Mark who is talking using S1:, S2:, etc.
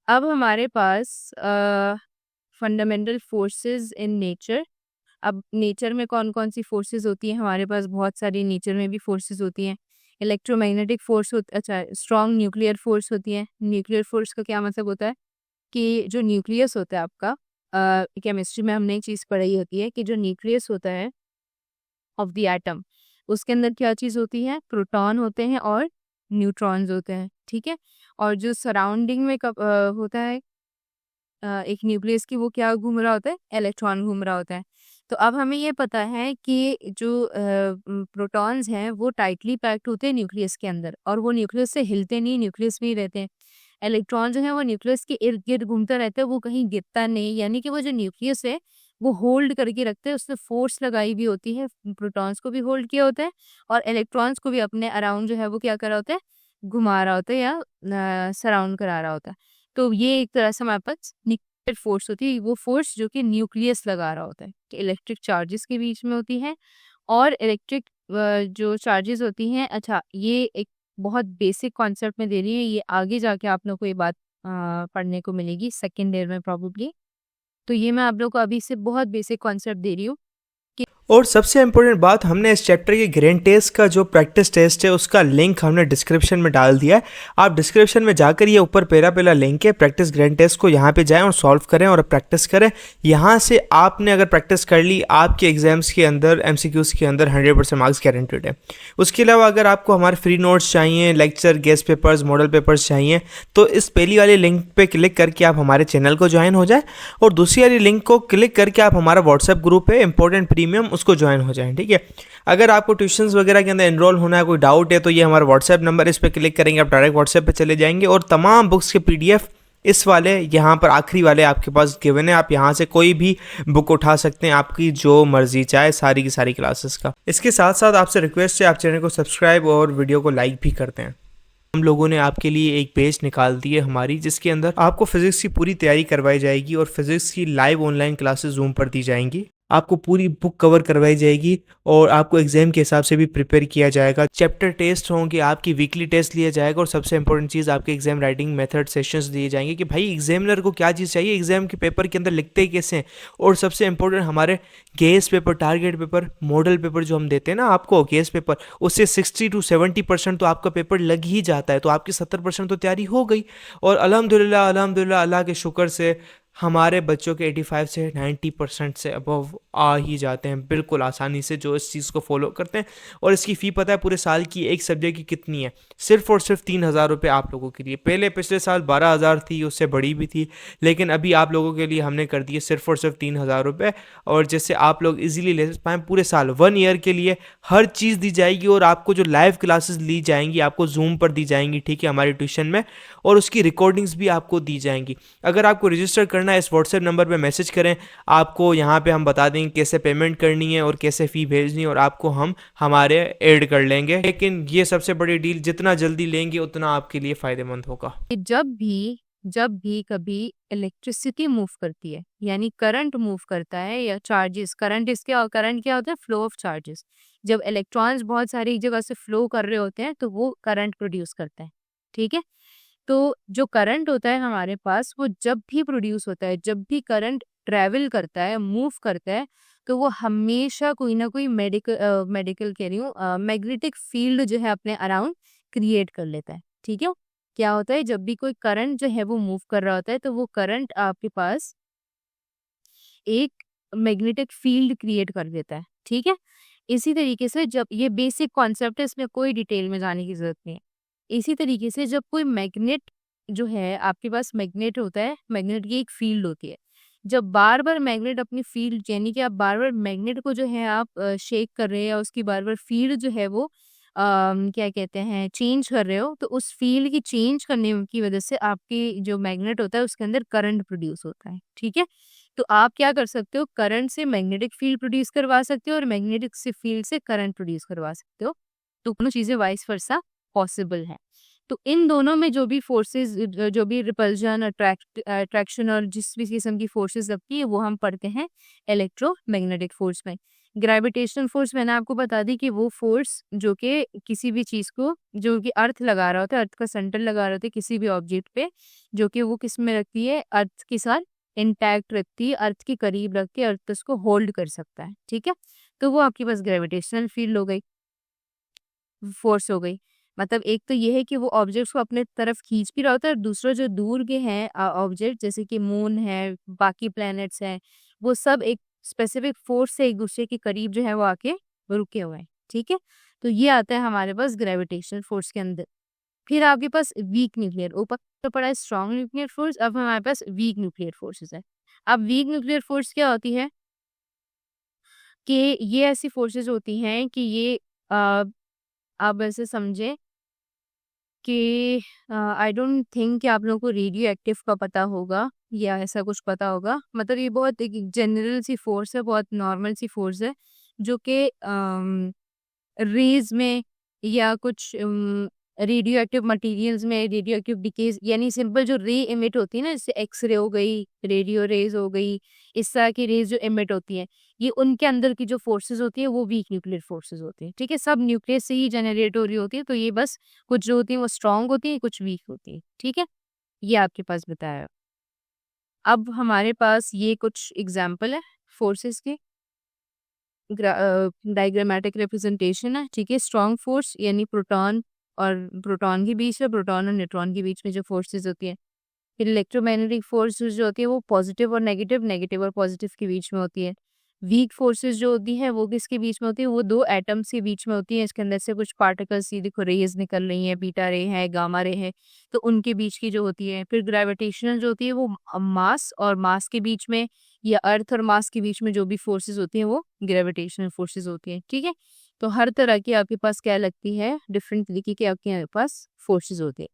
S1: अब हमारे पास fundamental forces in nature. अब नेचर में कौन कौन सी फोर्सेस होती हैं? हमारे पास बहुत सारी नेचर में भी फोर्सेस होती हैं। इलेक्ट्रोमैग्नेटिक फोर्स अच्छा, स्ट्रॉन्ग न्यूक्लियर फोर्स होती है। न्यूक्लियर फोर्स का क्या मतलब होता है कि जो न्यूक्लियस होता है आपका, केमिस्ट्री में हमने एक चीज़ पढ़ाई होती है कि जो न्यूक्लियस होता है ऑफ द एटम, उसके अंदर क्या चीज़ होती है? प्रोटॉन होते हैं और न्यूट्रॉन्स होते हैं, ठीक है। और जो सराउंडिंग में होता है एक न्यूक्लियस की, वो क्या घूम रहा होता है? इलेक्ट्रॉन घूम रहा होता है। तो अब हमें ये पता है कि जो प्रोटॉन्स हैं वो टाइटली पैक्ड होते हैं न्यूक्लियस के अंदर, और वो न्यूक्लियस से हिलते नहीं, न्यूक्लियस में ही रहते हैं। इलेक्ट्रॉन जो है वो न्यूक्लियस के इर्द गिर्द घूमता रहता है, वो कहीं गिरता नहीं, यानी कि वो जो न्यूक्लियस है वो होल्ड करके रखते हैं, उसने फोर्स लगाई भी होती है, प्रोटॉन्स को भी होल्ड किया होता है और इलेक्ट्रॉन्स को भी अपने अराउंड जो है वो क्या कर रहा होता है? घुमा रहा होता है या सराउंड करा रहा होता है। तो ये एक तरह से हमारे पास न्यूक्लियर फोर्स होती है, वो फोर्स जो कि न्यूक्लियस लगा रहा होता है, कि इलेक्ट्रिक चार्जेस के बीच में होती है। और इलेक्ट्रिक जो चार्जेस होती हैं, अच्छा ये एक बहुत बेसिक कॉन्सेप्ट में दे रही है, ये आगे जाके आप लोग को ये बात पढ़ने को मिलेगी सेकेंड ईयर में प्रॉब्ली। तो ये मैं आप लोग को अभी से बहुत बेसिक कॉन्सेप्ट दे रही हूँ कि
S2: और सबसे इम्पोर्टेंट बात, हमने इस चैप्टर के ग्रैंड टेस्ट का जो प्रैक्टिस टेस्ट है उसका लिंक हमने डिस्क्रिप्शन में डाल दिया है। आप डिस्क्रिप्शन में जाकर ये ऊपर पहला लिंक है प्रैक्टिस ग्रैंड टेस्ट को, यहाँ पे जाएं और सॉल्व करें और प्रैक्टिस करें। यहाँ से आपने अगर प्रैक्टिस कर ली, आपके एग्जाम्स के अंदर एमसीक्यूज के अंदर 100% मार्क्स गारंटेड है। उसके अलावा अगर आपको हमारे फ्री नोट्स चाहिए, lecture, guest papers, model papers चाहिए, तो इस पहली वाली लिंक पे क्लिक करके आप हमारे चैनल को ज्वाइन हो जाए, और दूसरी वाली लिंक को क्लिक करके आप हमारा व्हाट्सएप ग्रुप है इंपॉर्टेंट प्रीमियम, उसको ज्वाइन हो जाएं, ठीक है। अगर आपको ट्यूशंस वगैरह के अंदर एनरोल होना है, कोई डाउट है, तो ये हमारा व्हाट्सएप नंबर, इस पर क्लिक करेंगे आप डायरेक्ट व्हाट्सएप पे चले जाएंगे, और तमाम बुक्स के पीडीएफ इस वाले यहाँ पर आखिरी वाले आपके पास गिवन है। आप यहाँ से कोई भी बुक उठा सकते हैं, आपकी जो मर्जी चाहे, सारी की सारी क्लासेस का। इसके साथ साथ आपसे रिक्वेस्ट है, आप चैनल को सब्सक्राइब और वीडियो को लाइक भी करते हैं। हम लोगों ने आपके लिए एक पेज निकाल दी है हमारी, जिसके अंदर आपको फिजिक्स की पूरी तैयारी करवाई जाएगी और फिजिक्स की लाइव ऑनलाइन क्लासेस जूम पर दी जाएंगी। आपको पूरी बुक कवर करवाई जाएगी और आपको एग्जाम के हिसाब से भी प्रिपेयर किया जाएगा। चैप्टर टेस्ट होंगे, आपकी वीकली टेस्ट लिया जाएगा, और सबसे इंपॉर्टेंट चीज़, आपके एग्जाम राइटिंग मेथड सेशंस दिए जाएंगे कि भाई एग्जामिनर को क्या चीज़ चाहिए, एग्जाम के पेपर के अंदर लिखते कैसे हैं। और सबसे इंपॉर्टेंट, हमारे guess paper, target paper, model paper जो हम देते हैं ना आपको, गेस पेपर, उससे 60 to 70% तो आपका पेपर लग ही जाता है, तो आपकी 70% तो तैयारी हो गई। और अल्हम्दुलिल्लाह अल्हम्दुलिल्लाह अल्लाह के शुक्र से हमारे बच्चों के 85 से 90% से अबव आ ही जाते हैं बिल्कुल आसानी से, जो इस चीज़ को फॉलो करते हैं। और इसकी फ़ी पता है पूरे साल की एक सब्जेक्ट की कितनी है? सिर्फ और सिर्फ 3,000 रुपये आप लोगों के लिए। पहले पिछले साल 12,000 थी, उससे बड़ी भी थी, लेकिन अभी आप लोगों के लिए हमने कर दिए सिर्फ और सिर्फ 3,000 रुपये। और जिससे आप लोग इजीली ले पाएँ, पूरे साल 1 ईयर के लिए हर चीज़ दी जाएगी, और आपको जो लाइव क्लासेस ली जाएंगी आपको जूम पर दी जाएंगी, ठीक है, हमारी ट्यूशन में, और उसकी रिकॉर्डिंग्स भी आपको दी जाएंगी। अगर आपको रजिस्टर करना है, इस व्हाट्सएप नंबर पे मैसेज करें, आपको यहाँ पे हम बता देंगे कैसे पेमेंट करनी है और कैसे फ़ी भेजनी है, और आपको हम हमारे ऐड कर लेंगे। लेकिन ये सबसे बड़ी डील, जितना जल्दी लेंगे उतना आपके लिए फ़ायदेमंद होगा।
S1: कि जब भी कभी इलेक्ट्रिसिटी मूव करती है, यानी करंट मूव करता है, या चार्जेस, करंट इसके, और करंट क्या होता है? Flow of charges. जब इलेक्ट्रॉन्स बहुत सारी एक जगह से फ्लो कर रहे होते हैं तो वो करंट प्रोड्यूस करता है, ठीक है। तो जो करंट होता है हमारे पास, वो जब भी प्रोड्यूस होता है, जब भी करंट ट्रैवल करता है, मूव करता है, तो वो हमेशा कोई ना कोई मेडिकल कह रही हूँ, मैग्नेटिक फील्ड जो है अपने अराउंड क्रिएट कर लेता है, ठीक है। क्या होता है? जब भी कोई करंट जो है वो मूव कर रहा होता है, तो वो करंट आपके पास एक मैग्नेटिक फील्ड क्रिएट कर देता है, ठीक है। इसी तरीके से, जब ये बेसिक कॉन्सेप्ट है, इसमें कोई डिटेल में जाने की जरूरत नहीं है। इसी तरीके से जब कोई मैग्नेट जो है आपके पास, मैग्नेट होता है, मैग्नेट की एक फील्ड होती है। जब बार बार मैग्नेट अपनी फील्ड, यानी कि आप बार बार मैग्नेट को जो है आप शेक कर रहे हैं, या उसकी बार बार फील्ड जो है वो क्या कहते हैं, चेंज कर रहे हो, तो उस फील्ड की चेंज करने की वजह से आपकी जो मैग्नेट होता है उसके अंदर करंट प्रोड्यूस होता है, ठीक है। तो आप क्या कर सकते हो? करंट से मैग्नेटिक फील्ड प्रोड्यूस करवा सकते हो और मैग्नेटिक से फील्ड से करंट प्रोड्यूस करवा सकते हो। तो दोनों चीजें वाइस वर्सा पॉसिबल है। तो इन दोनों में जो भी फोर्सेस, जो भी रिपल्जन, अट्रैक्शन और जिस भी किस्म की फोर्सेस लगती है, वो हम पढ़ते हैं इलेक्ट्रोमैग्नेटिक फोर्स में। ग्रेविटेशनल फोर्स मैंने आपको बता दी कि वो फोर्स जो कि किसी भी चीज को, जो कि अर्थ लगा रहा होता है, अर्थ का सेंटर लगा रहा होता है किसी भी ऑब्जेक्ट पे, जो कि वो किस में रखती है, अर्थ के साथ इंटैक्ट रखती है, अर्थ के करीब रख के अर्थ उसको होल्ड कर सकता है। ठीक है, तो वो आपके पास ग्रेविटेशनल फील्ड हो गई, फोर्स हो गई। मतलब एक तो ये है कि वो ऑब्जेक्ट्स को अपने तरफ खींच भी रहा होता है, और दूसरा जो दूर के हैं ऑब्जेक्ट, जैसे कि मून है, बाकी प्लैनेट्स हैं, वो सब एक स्पेसिफिक फोर्स से एक दूसरे के करीब जो है वो आके रुके हुए हैं। ठीक है, तो ये आता है हमारे पास ग्रेविटेशनल फोर्स के अंदर। फिर आपके पास वीक न्यूक्लियर, ऊपर तो पड़ा है स्ट्रॉन्ग न्यूक्लियर फोर्स, अब हमारे पास वीक न्यूक्लियर फोर्सेस है। अब वीक न्यूक्लियर फोर्स क्या होती है कि ये ऐसी फोर्सेस होती हैं कि ये आप ऐसे समझें कि आई डोंट थिंक कि आप लोगों को रेडियो एक्टिव का पता होगा या ऐसा कुछ पता होगा। मतलब ये बहुत एक जनरल सी फोर्स है, बहुत नॉर्मल सी फोर्स है, जो कि रेज में या कुछ रेडियो एक्टिव मटीरियल्स में रेडियो एक्टिव डिकेज, यानी सिंपल जो रे इमिट होती है ना, जैसे एक्सरे हो गई, रेडियो रेज हो गई, इस तरह की रेज जो इमिट होती हैं, ये उनके अंदर की जो फोर्सेस होती है वो वीक न्यूक्लियर फोर्सेस होती हैं। ठीक है, सब न्यूक्लियस से ही जनरेट हो रही होती है, तो ये बस कुछ जो होती है वो स्ट्रांग होती है, कुछ वीक होती है। ठीक है, ये आपके पास बताया। अब हमारे पास ये कुछ एग्जाम्पल है फोर्सेस के, डायग्रामेटिक रिप्रेजेंटेशन है। ठीक है, स्ट्रॉन्ग फोर्स यानी प्रोटॉन और प्रोटॉन के बीच में, प्रोटॉन और न्यूट्रॉन के बीच में जो फोर्सेस होती हैं। फिर इलेक्ट्रोमैग्नेटिक फोर्स जो होती है वो पॉजिटिव और नेगेटिव, नेगेटिव और पॉजिटिव के बीच में होती है। वीक फोर्सेस जो होती हैं वो किसके बीच में होती है, वो दो एटम्स के बीच में होती है। इसके अंदर से कुछ पार्टिकल्स, ये देखो रेज निकल रही हैं, बीटा रे है, गामा रे है, तो उनके बीच की जो होती है। फिर ग्रेविटेशनल जो होती है वो मास और मास के बीच में, या अर्थ और मास के बीच में जो भी फोर्सेस होती हैं वो ग्रेविटेशनल फोर्सेस होती हैं। ठीक है, तो हर तरह की आपके पास क्या लगती है, डिफरेंट तरीके के आपके पास फोर्सेस होते हैं।